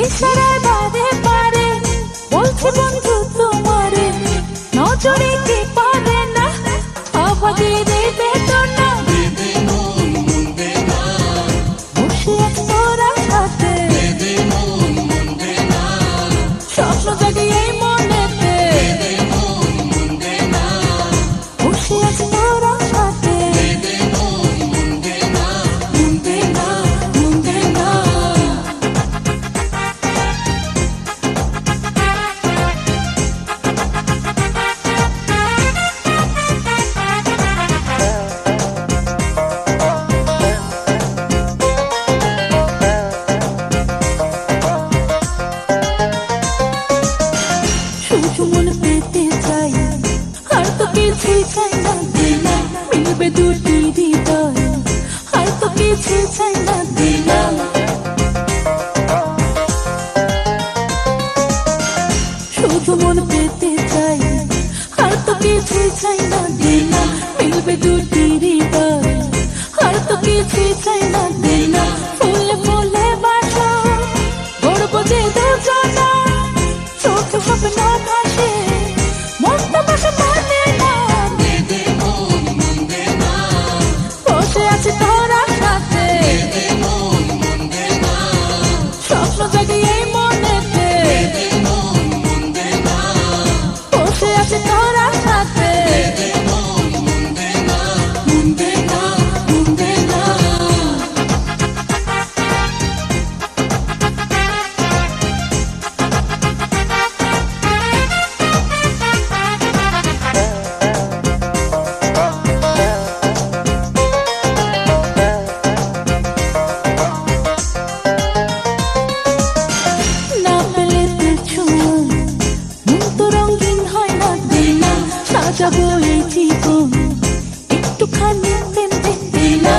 ইশারায় বারে বারে বলছি বন্ধু তোমারে, নজরে কি পারে না অভাগীর এই বেদনা। বসে আছি তোরা সাথে, স্বপ্ন জাগে এই মনেতে। বসে আছি তোরা সাথে, মুন্দে না মুন্দে না। শুধু মন পেতে চাই, আর তো কিছুই চাই না দিলা। মিলবে দুটি হৃদয়, আর তো কিছুই চাই না দিলা। শুধু মন পেতে চাই, আর তো কিছুই চাই না দিলা। মিলবে দুটি হৃদয়, আর তো কিছুই চাই না দিলা। ফুলে ফুলে বাসা গড়ব যে দুজনা, চোখে স্বপ্ন ভাসে মনটা বসে মানে না। বসে আছি তোরা সাথে, স্বপ্ন জাগে এই মনেতে। বসে আছি তোরা সাথে, মুন্দে না মুন্দে না। না পেলে তোর ছোঁয়া মন তো রঙিন হয় না দিলা। সাজাবো এই জীবন একটুখানি প্রেম দিলা।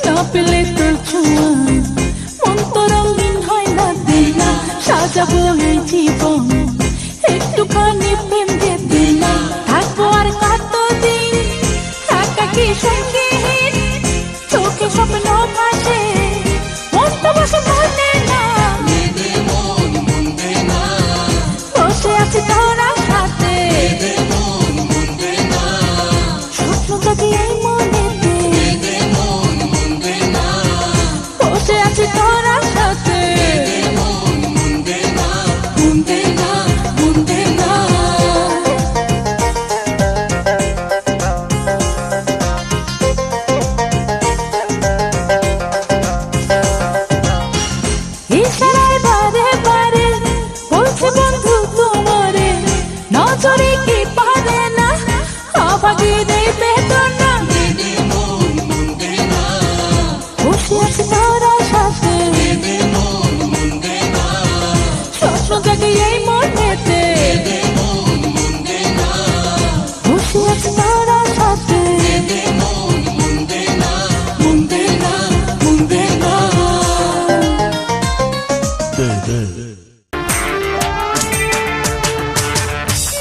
না পেলে তোর ছোঁয়া মন তো রঙিন হয় না দিলা। সাজাবো এই জীবন একটুখানি প্রেম দিলা। থাকবো আর কতদিন একাকী সঙ্গীহীন, চোখে স্বপ্ন ভাসে মনটা বসে মানে না। বসে আছি তোরা সাথে, স্বপ্ন জাগে এই মনেতে। বসে আছি তোরা সাথে, মুন্দে না মুন্দে না। ইশারায় বারে বারে বলছি বন্ধু তোমারে, নজরে কি পারে না অভাগীর এই বেদনা। বসে আছি তোরা সাথে, স্বপ্ন জাগে এই মনেতে। বসে আছি তোরা সাথে, মুন্দে না মুন্দে না।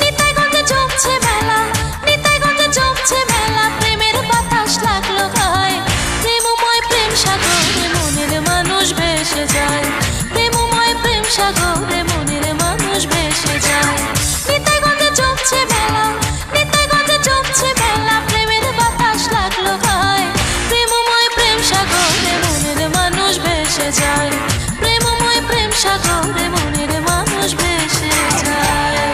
নিতাইগঞ্জে জমছে মেলা, নিতাইগঞ্জে জমছে মেলা। প্রেমের বাতাস লাগলো গায়ে, প্রেমময় প্রেম সাগরে মনের মানুষ ভেসে যায়। প্রেমময় প্রেম সাগরে মনের মানুষ ভেসে যায়। নিতাইগঞ্জে জমছে মেলা, নিতাইগঞ্জে জমছে মেলা। প্রেমের বাতাস লাগলো গায়ে, প্রেমময় প্রেম সাগরে মনের মানুষ ভেসে যায়। প্রেমময় প্রেম সাগরে মনের মানুষ ভেসে যায়।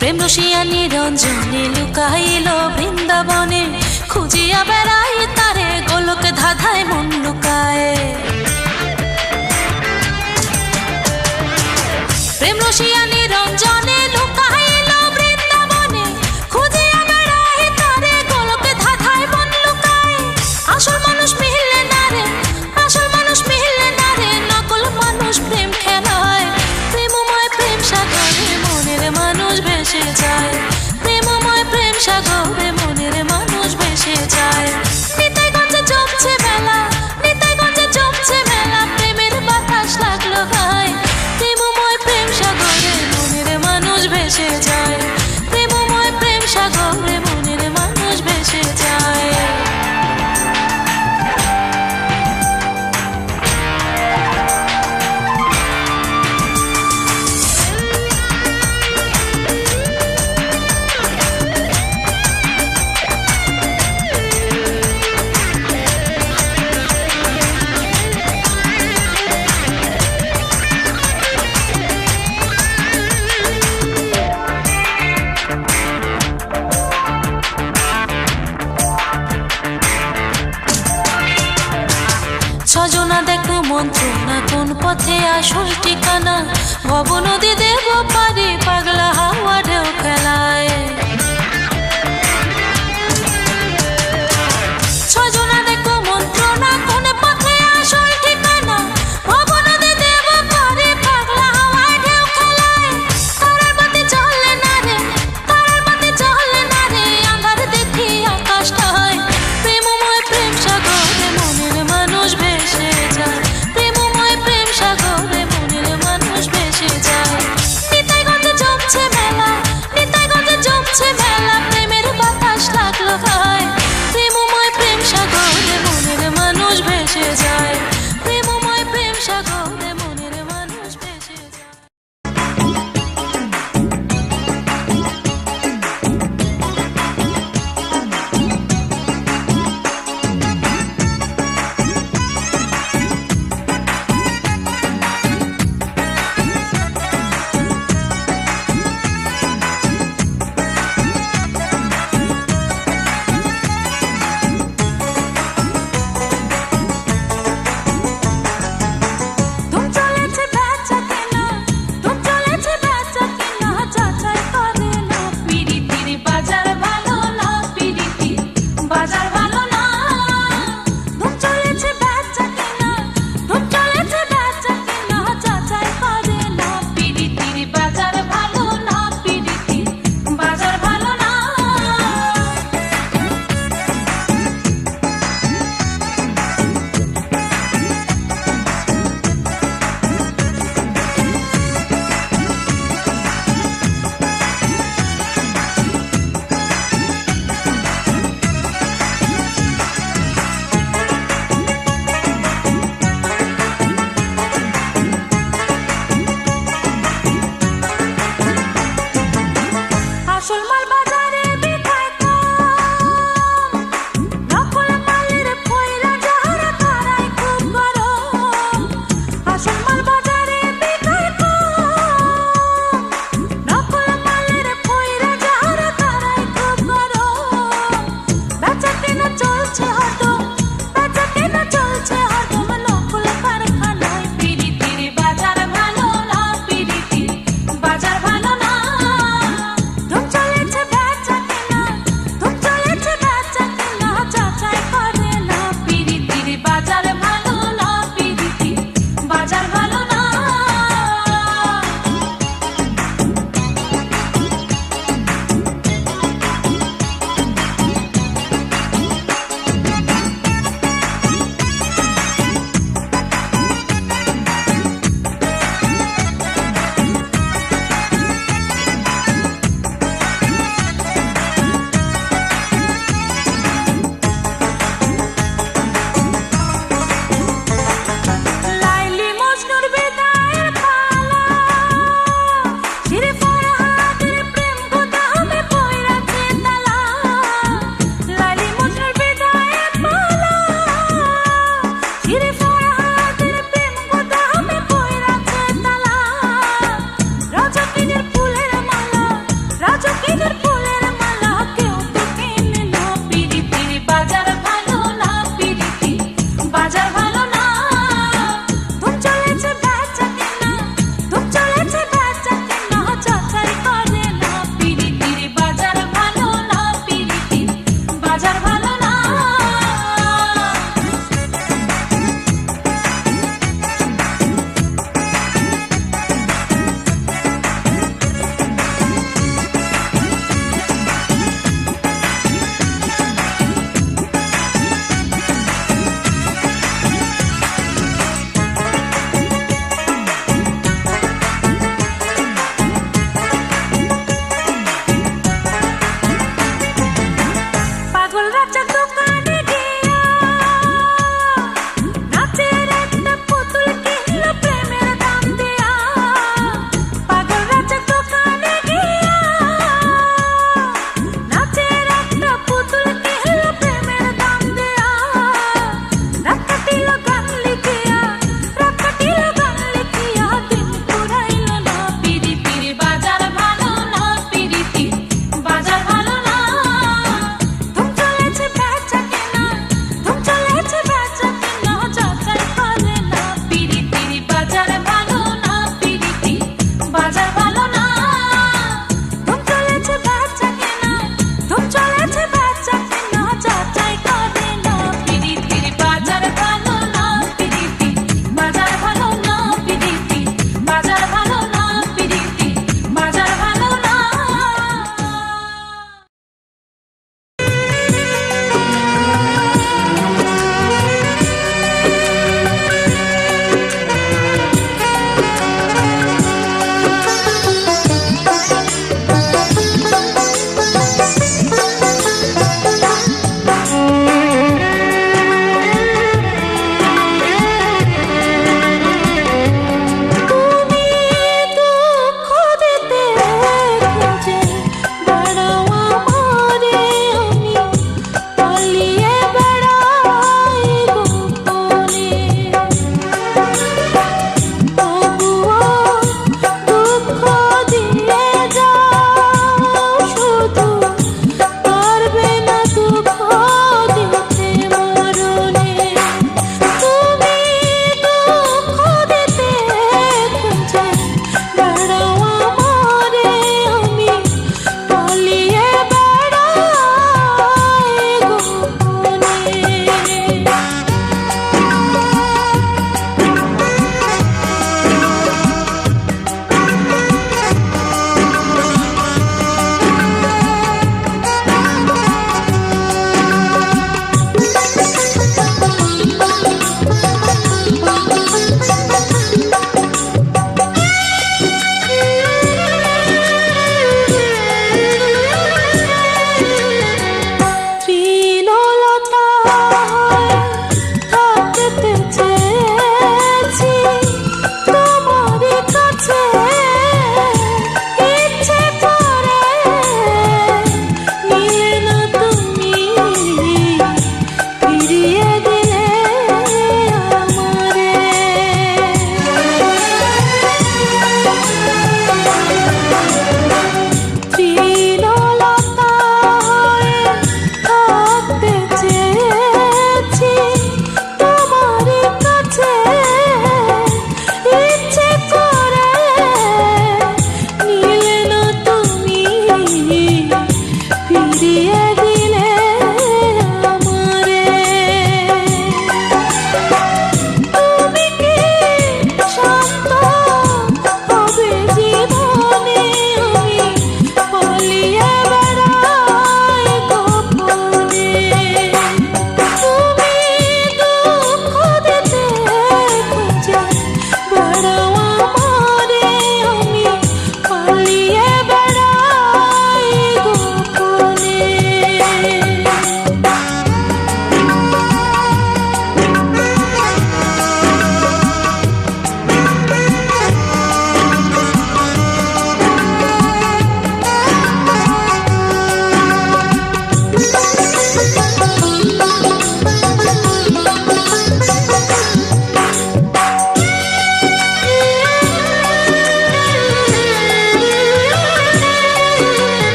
প্রেম রসিয়া নিরঞ্জনে লুকাইল বৃন্দাবনে, খুঁজিয়া বেড়াই তারে গোলক ধাঁধায় মন লুকায়। প্রেম রসিয়া নিরঞ্জনে লুকাইল বৃন্দাবনে, খুঁজিয়া বেড়াই তারে গোলক ধাঁধায় মন লুকায়। পথে আসল ঠিকানা ভব নদী দেব পারি পাগলা হাওয়া ঢেউ খেলায় ছজনা দেখো মন্ত্রণা কোন পথে আসল ঠিকানা ভব নদী দেব পারি পাগলা হাওয়া ঢেউ খেলায় তারার বাতি জ্বলে না রে তারার বাতি জ্বলে না রে আঁধার দেখি আকাশটায় প্রেমময় প্রেম সাগরে মনের মানুষ ভেসে যায় প্রেমময় প্রেম সাগরে মনের মানুষ ভেসে যায় নিতাইগঞ্জে জমছে মেলা নিতাইগঞ্জে জমছে মেলা প্রেমের বাতাস লাগলো গায়ে প্রেমময় প্রেম সাগরে মনের মানুষ ভেসে যায় প্রেমময় প্রেম সাগরে মনের মানুষ ভেসে যায় ধুম চলেছে বেচা কেনা ধুম চলেছে বেচা কেনা যাচাই করে না পিরিতির বাজার ভালো না পিরিতির বাজার ভালো না ধুম চলেছে বেচা কেনা ধুম চলেছে বেচা কেনা যাচাই করে না পিরিতির বাজার ভালো না পিরিতির বাজার ভালো না আসল মাল বাজারে বিকায় কম নকল মালের পয়রা যারা তারাই খুব গরম আসল মাল বাজারে বিকায় কম নকল মালের পয়রা যারা তারাই খুব গরম বেচা কেনা চলছে হরদম বেচা কেনা চলছে হরদম নকল কারখানায় পিরিতির বাজার ভালো না পিরিতির বাজার ভালো না ধুম চলেছে বেচা কেনা ধুম চলেছে বেচা কেনা যাচাই করে না পিরিতির বাজার ভালো না পিরিতির বাজার ভালো না লাইলি মজনুর বিদায়ের পালা চিরে ফরহাদের প্রেম গোদামে পয়রাছে তালা লাইলি মজনুর বিদায়ের পালা চিরে ফরহাদের প্রেম গোদামে পয়রাছে তালা রাজকিনের ফুলের মালা রাজকিনের ফুলের মালা কেউ তো কেনে না পিরিতির বাজার ভালো না পিরিতির বাজার ভালো না ধুম চলেছে বেচা কেনা ধুম চলেছে বেচা কেনা যাচাই করে না পিরিতির বাজার ভালো না পিরিতির বাজার ভালো না পাগল রাজা দোকানে গিয়া নাচের একটা পুতুল কিনলো প্রেমের দাম দিয়া পাগল রাজা দোকানে গিয়া নাচের একটা পুতুল কিনলো প্রেমের দাম দিয়া রাত কাটিল গান লিখিয়া রাত কাটিল গান লিখিয়া দিন পুরাইল না পিরিতির বাজার ভালো না পিরিতির বাজার ভালো না ধুম চলেছে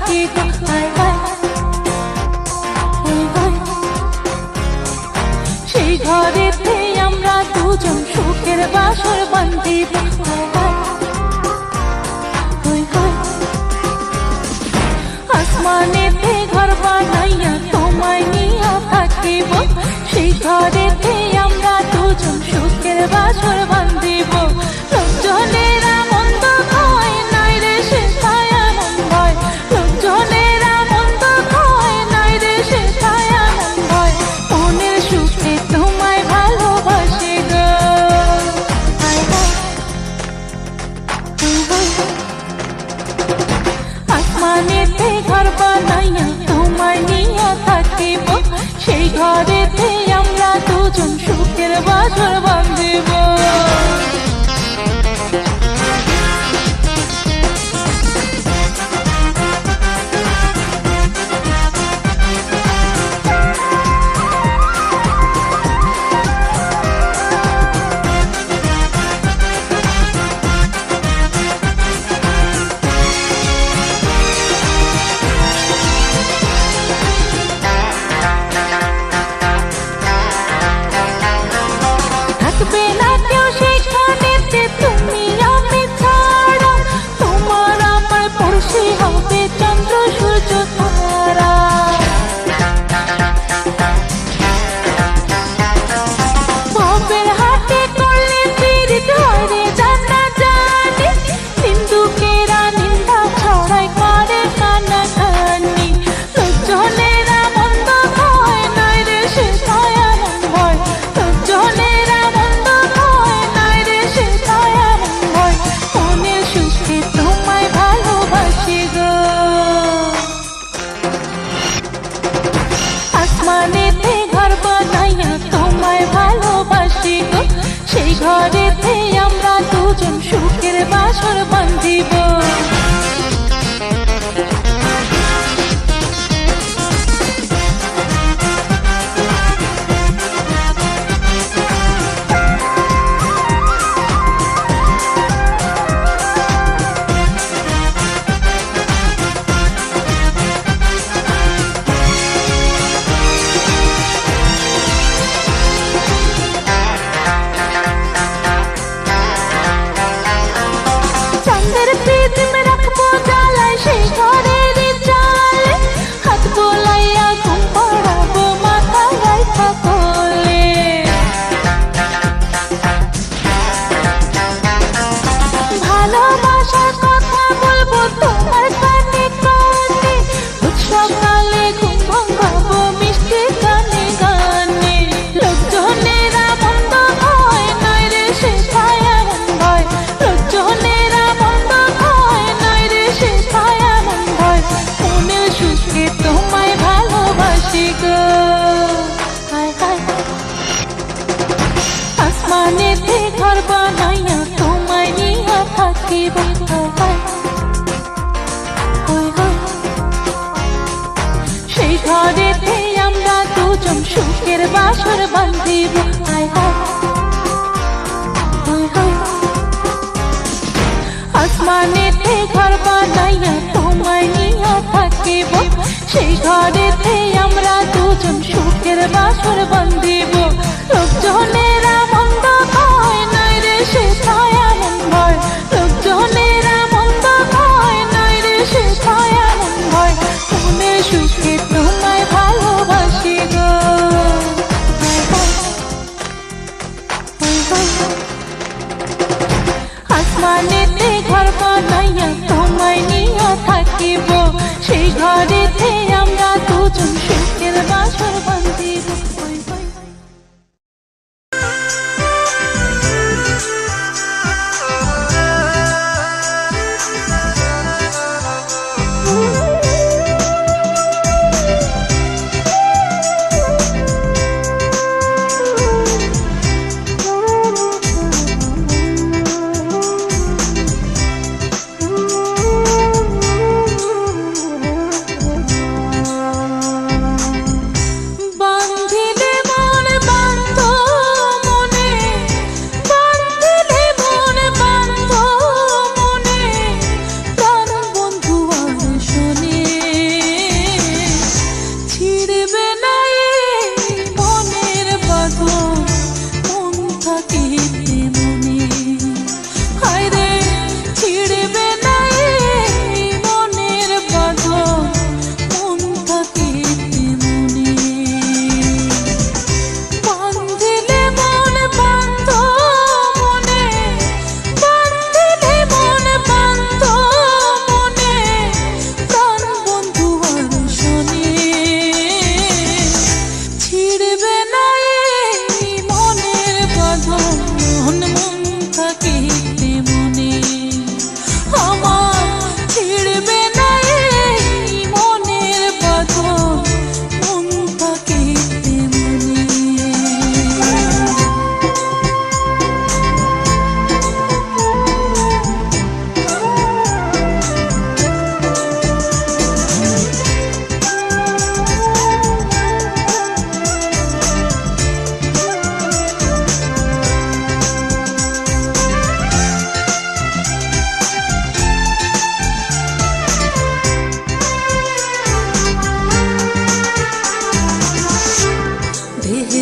থাকি গো হায় হায় সেই ঘরেতে আমরা দুজন সুখের বাসর বান্ধিব আসমানেতে ঘর বানাইয়া তোমায় নিয়া থাকিব সেই ঘরেতে আমরা দুজন সুখের বাসর বান্ধিব লোকজনেরা মন্দ কয় নাই রে সে এমন ভয় লোকজনেরা মন্দ কয় নাই রে সে এমন ভয় মনের সুখে তোমায় ভালোবাসি গো আসমানেতে ঘর বানাইয়া তোমায় নিয়া থাকিব সেই ঘরেতে আমরা দুজন সুখের বাসর বাঁধিব আসমানেতে ঘর বানাইয়া তোমায় ভালোবাসি গো সেই ঘরেতে আমরা দুজন সুখের বাসর বাঁধিব আসমানেতে ঘর বানাইয়া তোমায় নিয়া থাকিব সেই ঘরেতে আমরা দুজন সুখের বাসর বাঁধিব আসমানেতে ঘর বানাইয়া তোমায় নিয়া থাকিব সেই ঘরেতে আমরা দুজন সুখের বাসর বাঁধিব লোকজনেরা মন্দ কয় নাই রে সে এমন ভয় লোকজনেরা মন্দ কয় নাই রে সে এমন ভয় মনে সুখে তোমায় ভালোবাসি গো আসমানেতে ঘর বানাইয়া তোমায় নিয়া থাকিব সেই ঘরেতে আমরা দুজন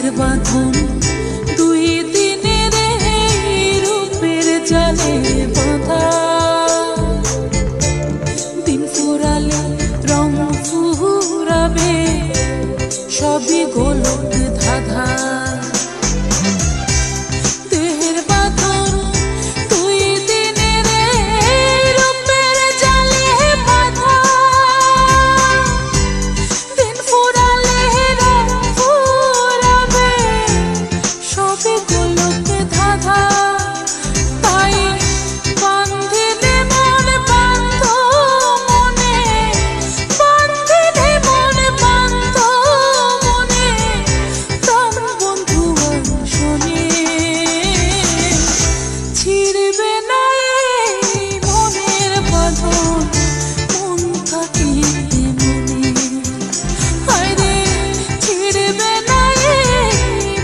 দেহের বাঁধন দুই দিনের এই রূপের জালে বাঁধা। দিন ফুরালে রং ফুরাবে সবই গোলক ধাঁধা। দেহের বাঁধন দুই দিনের এই রূপের জালে বাঁধা। দিন ফুরালে রং ফুরাবে সবই গোলক ধাঁধা। তাই বাঁধিলে মন বাঁধ মনে, বাঁধিলে মন বাঁধ মনে, প্রাণ বন্ধু শোনে। ছিড়বে না এই মনের বাঁধন, মন থাকিতে মনে। হায়রে ছিড়বে না এই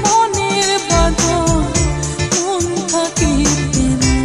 মনের বাঁধন, মন থাকিতে মনে।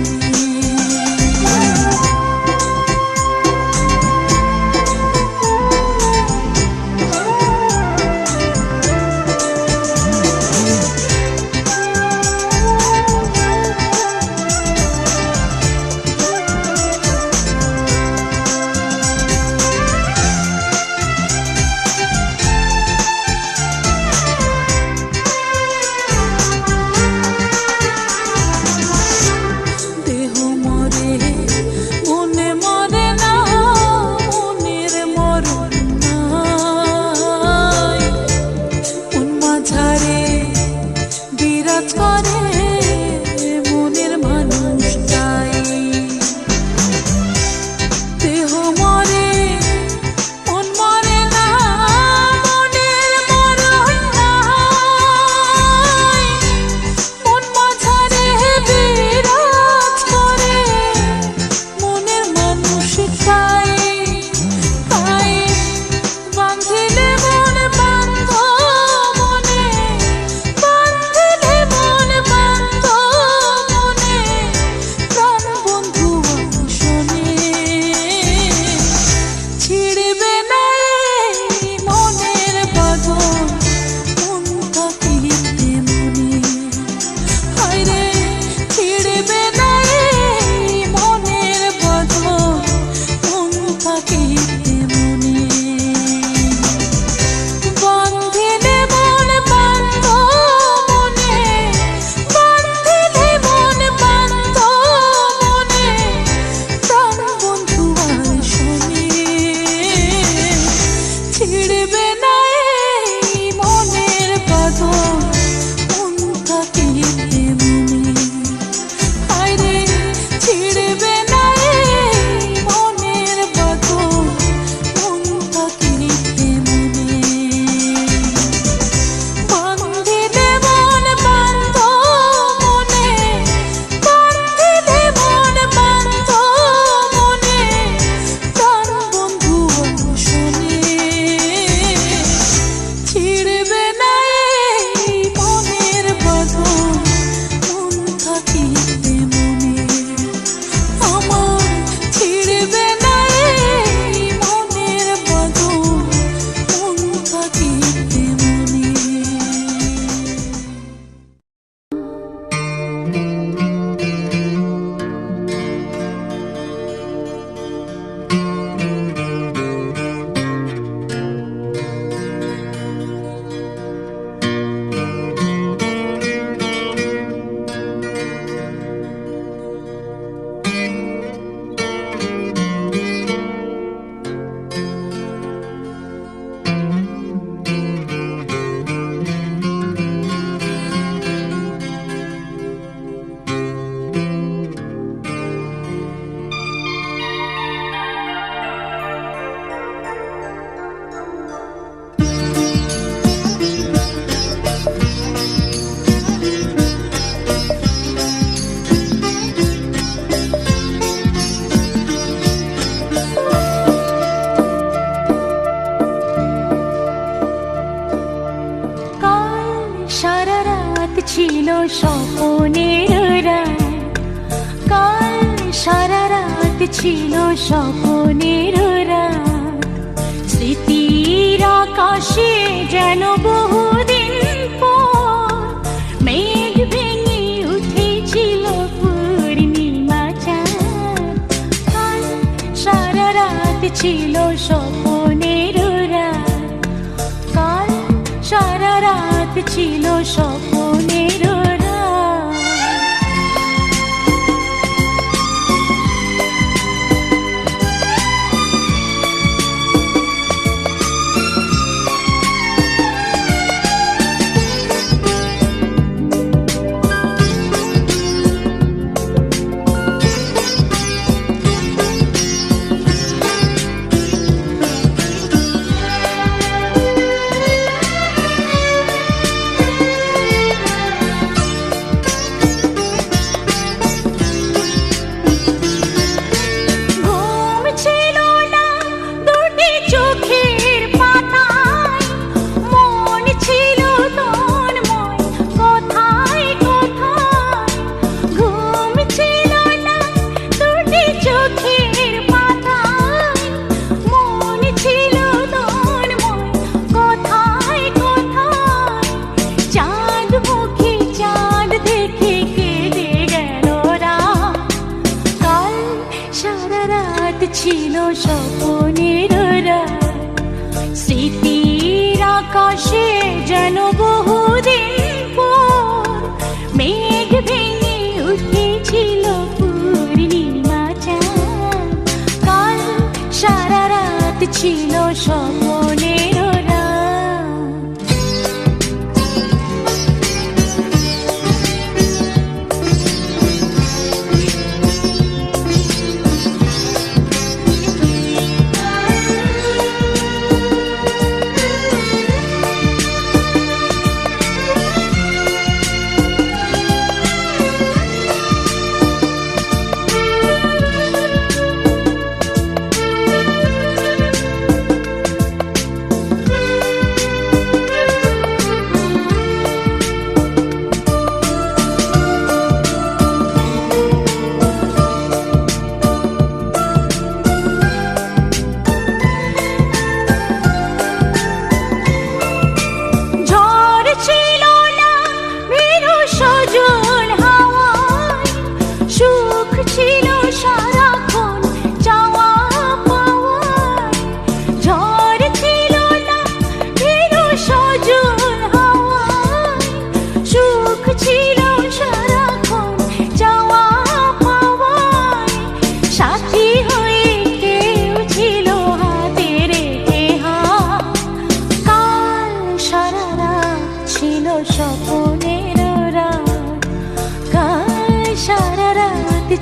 দেহ মরে মনে মরে না, মনের মরণ নাই। মন মাঝারে বিরাজ করে মনের মানুষটাই। দেহ মরে মন মরে না, মনের মরণ নাই। মন মাঝারে বিরাজ করে মনের মানুষটাই। তাই বাঁধিলে মন বাঁধ মনে, বাঁধিলে মন বাঁধ মনে, প্রাণ বন্ধু শোনে। ছিড়বে না এই মনের বাঁধন, মন থাকিতে মনে। হায়রে ছিড়বে না এই মনের বাঁধন, মন থাকিতে মনে। বাঁধিলে মন বাঁধ মনে, বাঁধিলে মন বাঁধ মনে, প্রাণ বন্ধু শোনে। ছিড়বে না এই মনের বাঁধন, মন থাকিতে মনে। হায়রে ছিড়বে না এই মনের বাঁধন, মন থাকিতে মনে। বাঁধিলে মন বাঁধ মনে, বাঁধিলে মন বাঁধ মনে, প্রাণ বন্ধু শোনে। ছিড়বে না এই মনের বাঁধন, মন থাকিতে মনে। আমার ছিড়বে না এই মনের বাঁধন, মন থাকিতে মনে। ছিল স্বপ্নের রাত, কাল সারা রাত ছিল স্বপ্নের রাত। স্মৃতির আকাশে যেন বহুদিন পর ছিল স্বপ্নের রাত, কাল সারা রাত ছিল স্বপ্নের রাত। ছিল স্বপ্নের রাত, স্মৃতির আকাশে যেন বহুদিন পর মেঘ ভেঙে উঠেছিল পূর্ণিমা চাঁদ। কাল সারা রাত ছিল স্বপ্নের রাত।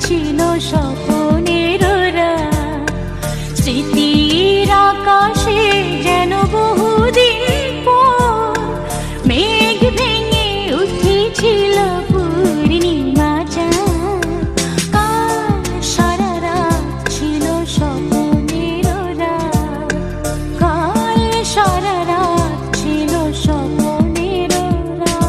ছিল স্বপ্নের রাত, স্মৃতির আকাশে যেন বহুদিন পর মেঘ ভেঙে উঠেছিল পূর্ণিমা চাঁদ। কাল সারা রাত ছিল স্বপ্নের রাত, কাল সারা রাত ছিল স্বপ্নের রাত।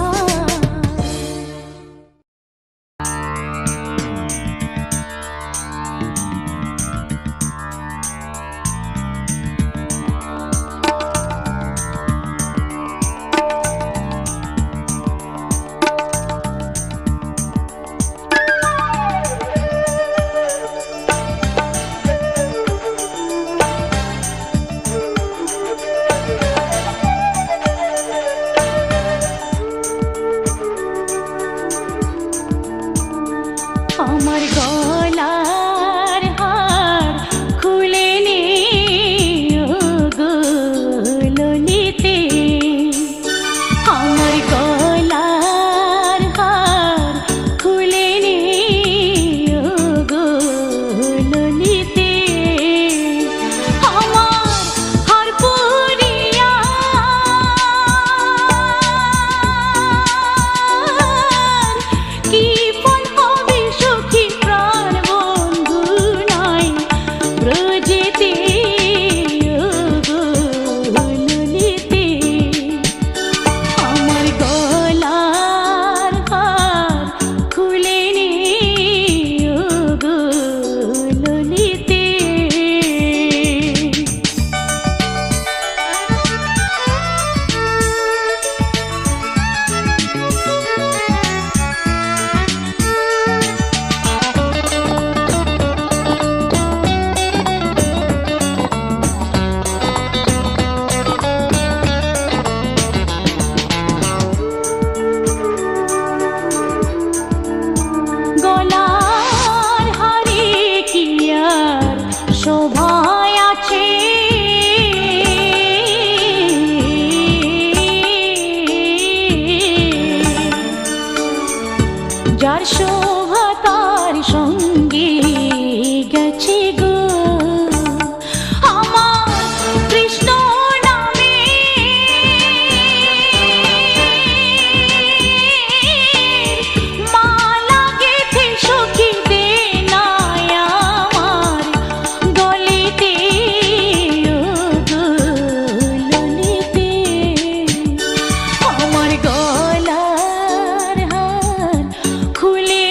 শোভা তার সঙ্গে গেছে গো আমার কৃষ্ণ নামে মালা গেথে সখী দে না আমার গলিতে ও গো ললিতে আমার গলার হার খুলে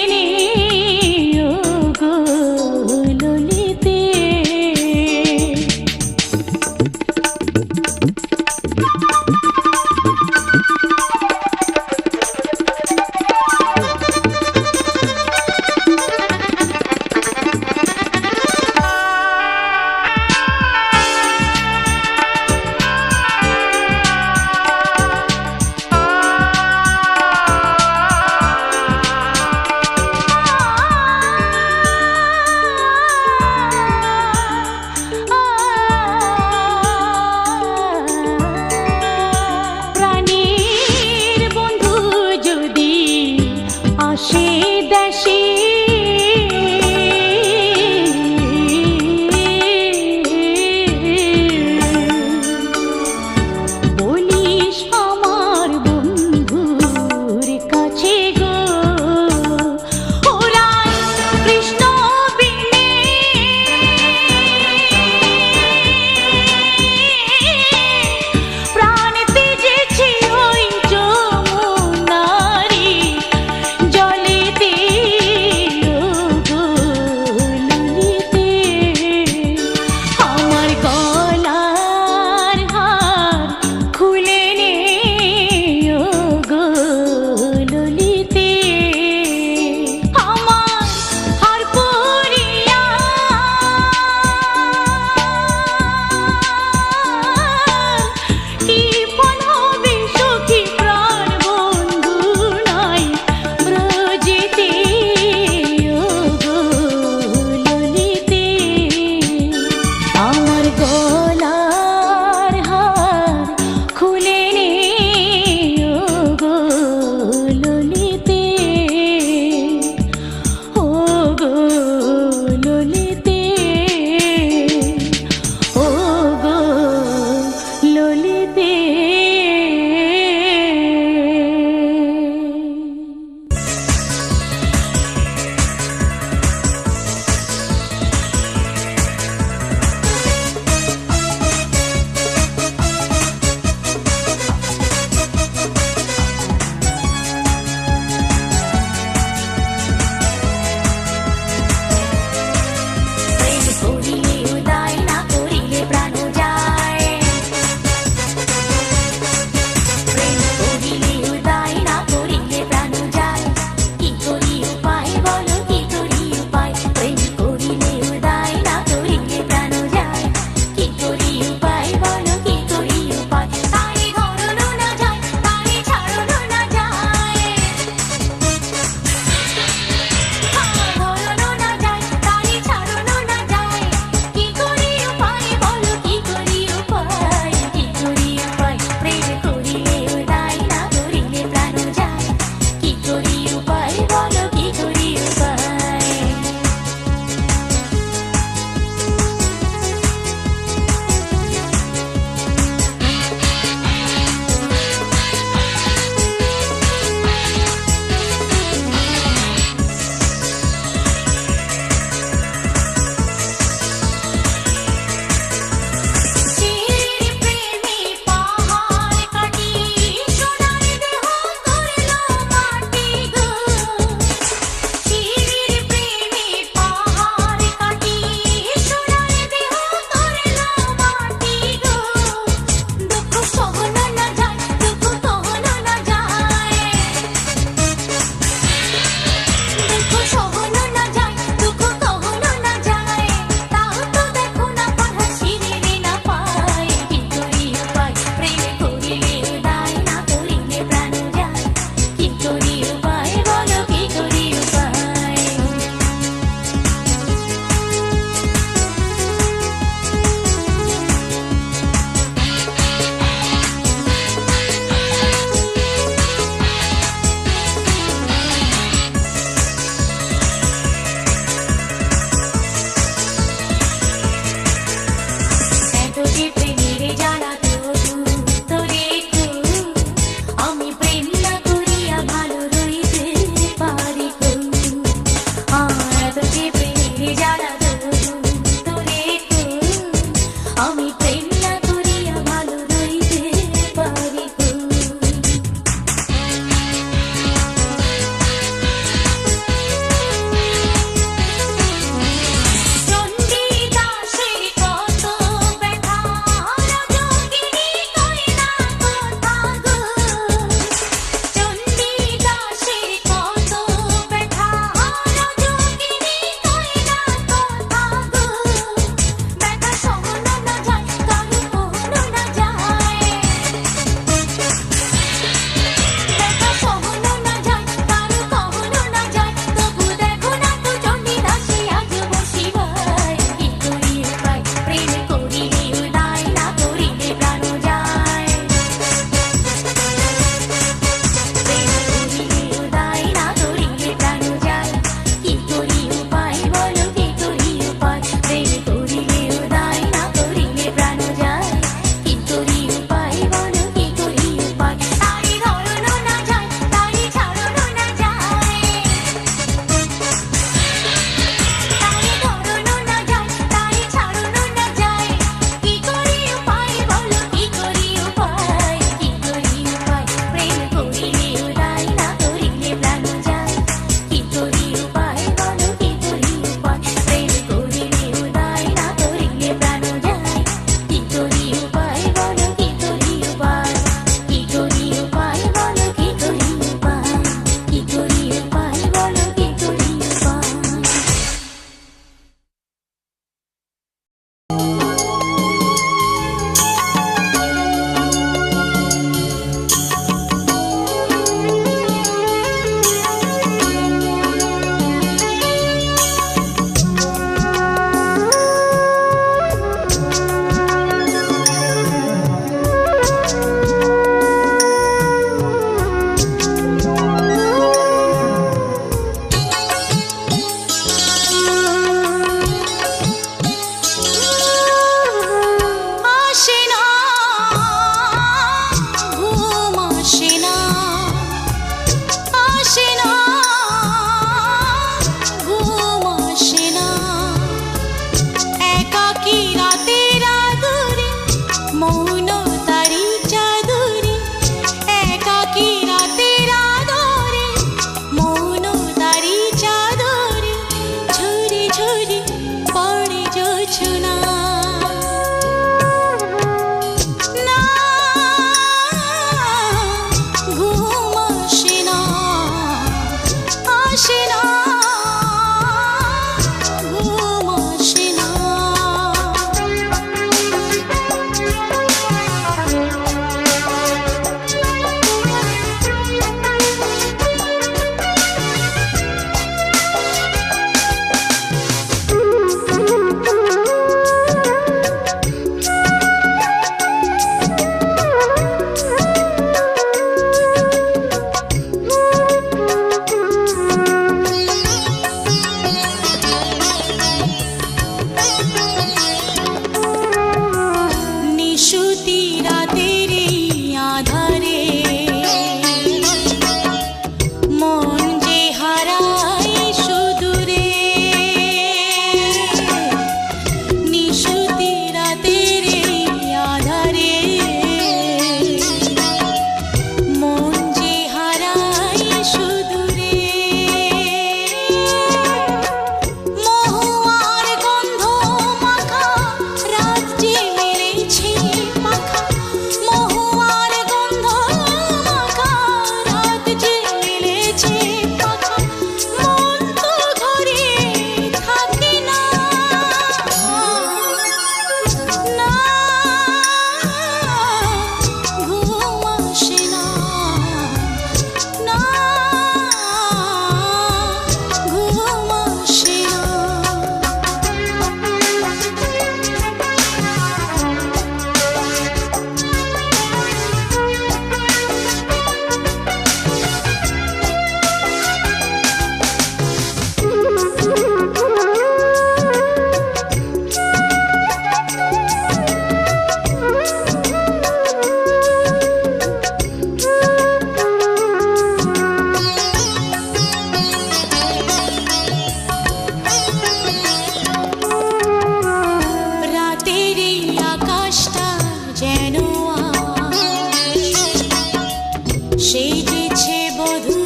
সেজেছে বধূ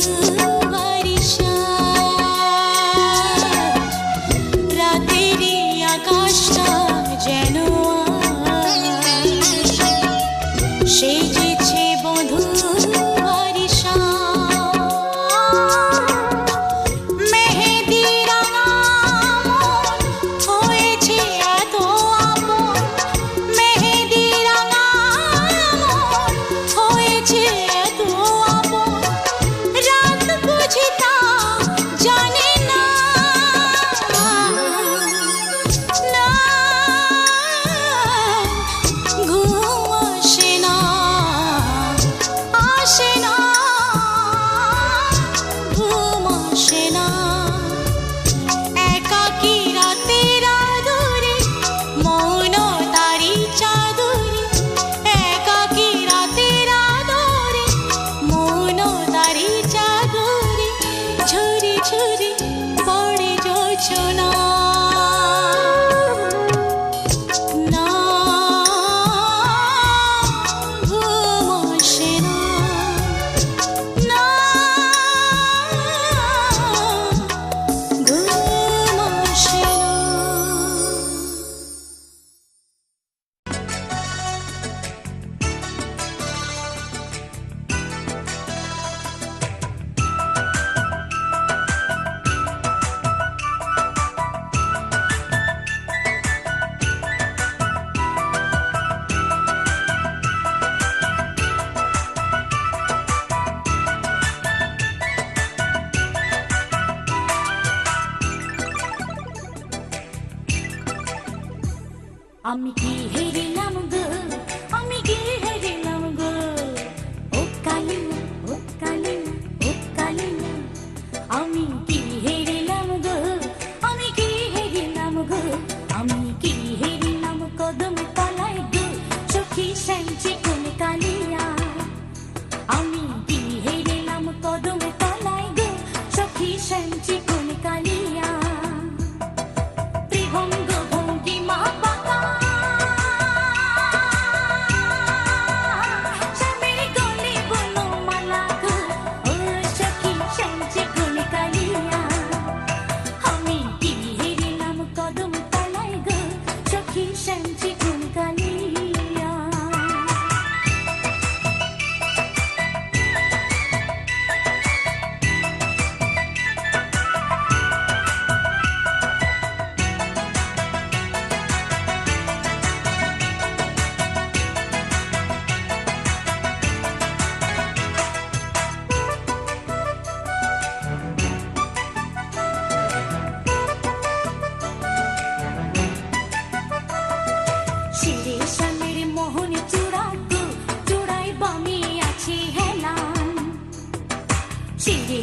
বারিশা, রাতেরই আকাশটা যেন আজ। সেজেছে বধূ বারিশা, মেহেদি রাঙা মন হয়েছে এত আপন, মেহেদি রাঙা মন হয়েছে এত আপন, রাত বুঝি তা জানে না, না ঘুম আসে না, আসে না ঘুম আসে না। একাকী রাতের আঁধারে মৌন তারি চাদরে, একাকী রাতের আঁধারে মৌন তারি চাদরে, ঝুরি ঝুরি পড়ে জোছনা, না ঘুম আসে না, না ঘুম আসে না। আমি কি হেরিলাম গো, আমি কি হেরিলাম গো, ও কালিমা, ও কালিমা, ও কালিমা। আমি কি হেরিলাম গো, আমি কি হেরিলাম গো, আমি কি হেরিলাম কদম তলায় গো, সখী সেঞ্চি কোন কালিয়া। আমি কি হেরিলাম কদম তলায় গো, সখী সেঞ্চি কোন কালিয়া। ত্রিভঙ্গ ভঙ্গিমা পাকা, স্বামীর গলে বনমালা গো, ও সখী সেঞ্চি কোন কালিয়া। আমি কি হেরিলাম কদম তলায় গো, সখী সেঞ্চি কোন কালিয়া। শিরে স্বামীর মোহন চূড়া গো, চূড়ায় বামি আছে হেলান, শিরে